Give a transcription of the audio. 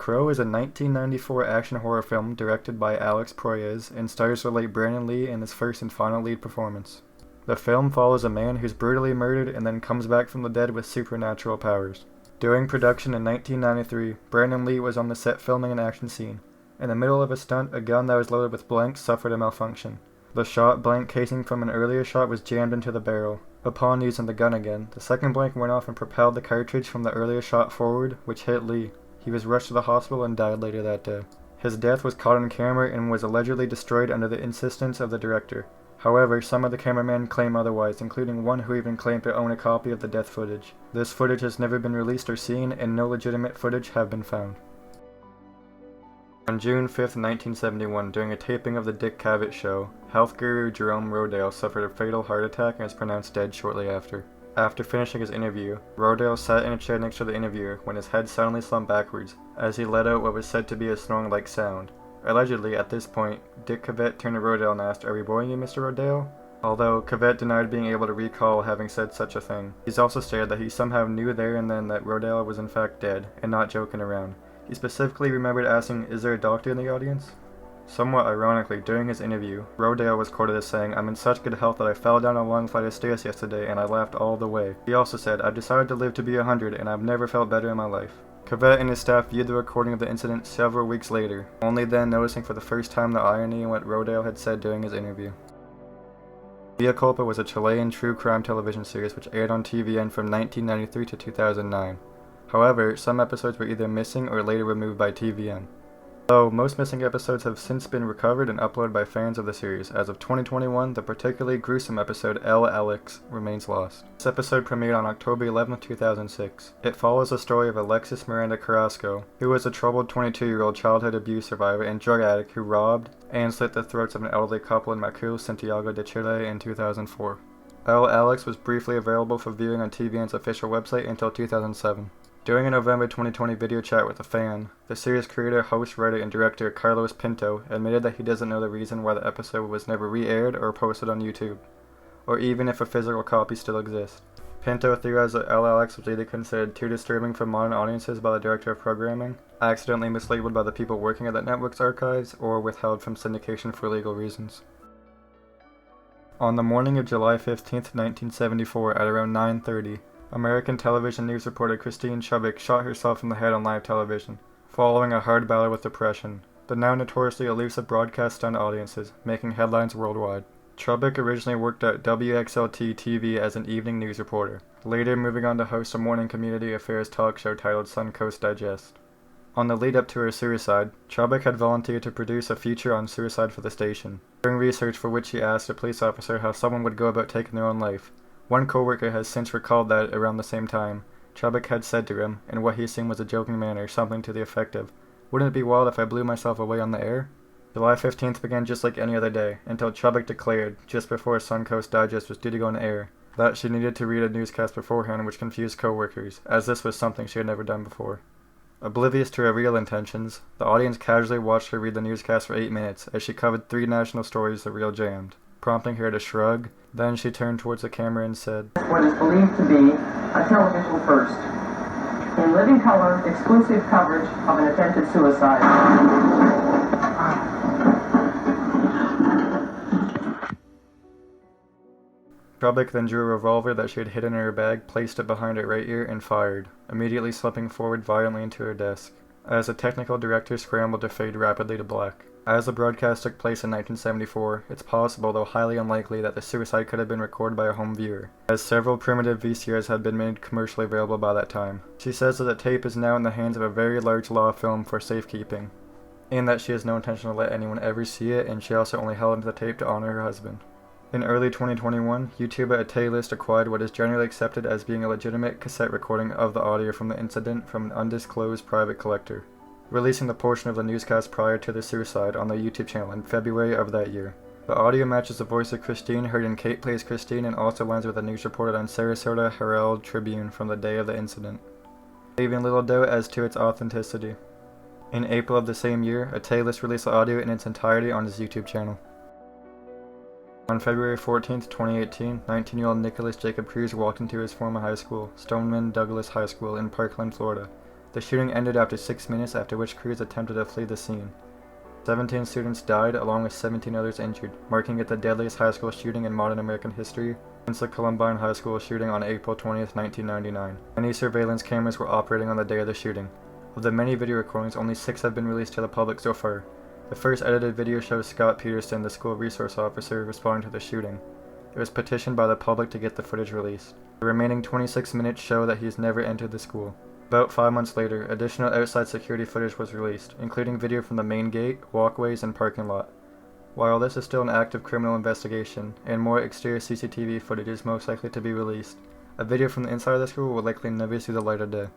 Crow is a 1994 action horror film directed by Alex Proyas and stars the late Brandon Lee in his first and final lead performance. The film follows a man who's brutally murdered and then comes back from the dead with supernatural powers. During production in 1993, Brandon Lee was on the set filming an action scene. In the middle of a stunt, a gun that was loaded with blanks suffered a malfunction. The shot blank casing from an earlier shot was jammed into the barrel. Upon using the gun again, the second blank went off and propelled the cartridge from the earlier shot forward, which hit Lee. He was rushed to the hospital and died later that day. His death was caught on camera and was allegedly destroyed under the insistence of the director. However, some of the cameramen claim otherwise, including one who even claimed to own a copy of the death footage. This footage has never been released or seen, and no legitimate footage have been found. On June 5, 1971, during a taping of the Dick Cavett Show, health guru Jerome Rodeo suffered a fatal heart attack and was pronounced dead shortly after. After finishing his interview, Rodeo sat in a chair next to the interviewer when his head suddenly slumped backwards, as he let out what was said to be a snoring-like sound. Allegedly, at this point, Dick Cavett turned to Rodeo and asked, "Are we boring you, Mr. Rodeo?" Although Cavett denied being able to recall having said such a thing. He's also stated that he somehow knew there and then that Rodeo was in fact dead, and not joking around. He specifically remembered asking, "Is there a doctor in the audience?" Somewhat ironically, during his interview, Rodeo was quoted as saying, "I'm in such good health that I fell down a long flight of stairs yesterday and I laughed all the way." He also said, "I've decided to live to be 100 and I've never felt better in my life." Cavett and his staff viewed the recording of the incident several weeks later, only then noticing for the first time the irony in what Rodeo had said during his interview. Via Culpa was a Chilean true crime television series which aired on TVN from 1993 to 2009. However, some episodes were either missing or later removed by TVN. Though most missing episodes have since been recovered and uploaded by fans of the series, as of 2021, the particularly gruesome episode El Alex remains lost. This episode premiered on October 11, 2006. It follows the story of Alexis Miranda Carrasco, who was a troubled 22-year-old childhood abuse survivor and drug addict who robbed and slit the throats of an elderly couple in Macul, Santiago de Chile in 2004. El Alex was briefly available for viewing on TVN's official website until 2007. During a November 2020 video chat with a fan, the series creator, host, writer, and director Carlos Pinto admitted that he doesn't know the reason why the episode was never re-aired or posted on YouTube, or even if a physical copy still exists. Pinto theorized that El Alex was either considered too disturbing for modern audiences by the director of programming, accidentally mislabeled by the people working at the network's archives, or withheld from syndication for legal reasons. On the morning of July 15, 1974 at around 9:30, American television news reporter Christine Chubbuck shot herself in the head on live television, following a hard battle with depression, the now notoriously elusive broadcast stunned audiences, making headlines worldwide. Chubbuck originally worked at WXLT TV as an evening news reporter, later moving on to host a morning community affairs talk show titled Suncoast Digest. On the lead up to her suicide, Chubbuck had volunteered to produce a feature on suicide for the station, during research for which she asked a police officer how someone would go about taking their own life. One coworker has since recalled that, around the same time, Chubbuck had said to him, in what he assumed was a joking manner, something to the effect of, "Wouldn't it be wild if I blew myself away on the air?" July 15th began just like any other day, until Chubbuck declared, just before Suncoast Digest was due to go on air, that she needed to read a newscast beforehand which confused coworkers, as this was something she had never done before. Oblivious to her real intentions, the audience casually watched her read the newscast for 8 minutes as she covered 3 national stories the reel jammed, prompting her to shrug. Then she turned towards the camera and said, "What is believed to be a television first. In living color, exclusive coverage of an attempted suicide." Chubbuck then drew a revolver that she had hidden in her bag, placed it behind her right ear, and fired, immediately slipping forward violently into her desk, as the technical director scrambled to fade rapidly to black. As the broadcast took place in 1974, it's possible, though highly unlikely, that the suicide could have been recorded by a home viewer, as several primitive VCRs had been made commercially available by that time. She says that the tape is now in the hands of a very large law firm for safekeeping, and that she has no intention to let anyone ever see it, and she also only held onto the tape to honor her husband. In early 2021, YouTuber A Taylist acquired what is generally accepted as being a legitimate cassette recording of the audio from the incident from an undisclosed private collector, releasing the portion of the newscast prior to the suicide on the YouTube channel in February of that year. The audio matches the voice of Christine heard in Kate Plays Christine and also lines with the news reported on Sarasota Herald Tribune from the day of the incident, leaving little doubt as to its authenticity. In April of the same year, A Taylist released the audio in its entirety on his YouTube channel. On February 14, 2018, 19-year-old Nicholas Jacob Cruz walked into his former high school, Stoneman Douglas High School in Parkland, Florida, The shooting ended after 6 minutes, after which crews attempted to flee the scene. 17 students died, along with 17 others injured, marking it the deadliest high school shooting in modern American history since the Columbine High School shooting on April 20th, 1999. Many surveillance cameras were operating on the day of the shooting. Of the many video recordings, only 6 have been released to the public so far. The first edited video shows Scott Peterson, the school resource officer, responding to the shooting. It was petitioned by the public to get the footage released. The remaining 26 minutes show that he has never entered the school. About 5 months later, additional outside security footage was released, including video from the main gate, walkways, and parking lot. While this is still an active criminal investigation, and more exterior CCTV footage is most likely to be released, a video from the inside of the school will likely never see the light of day.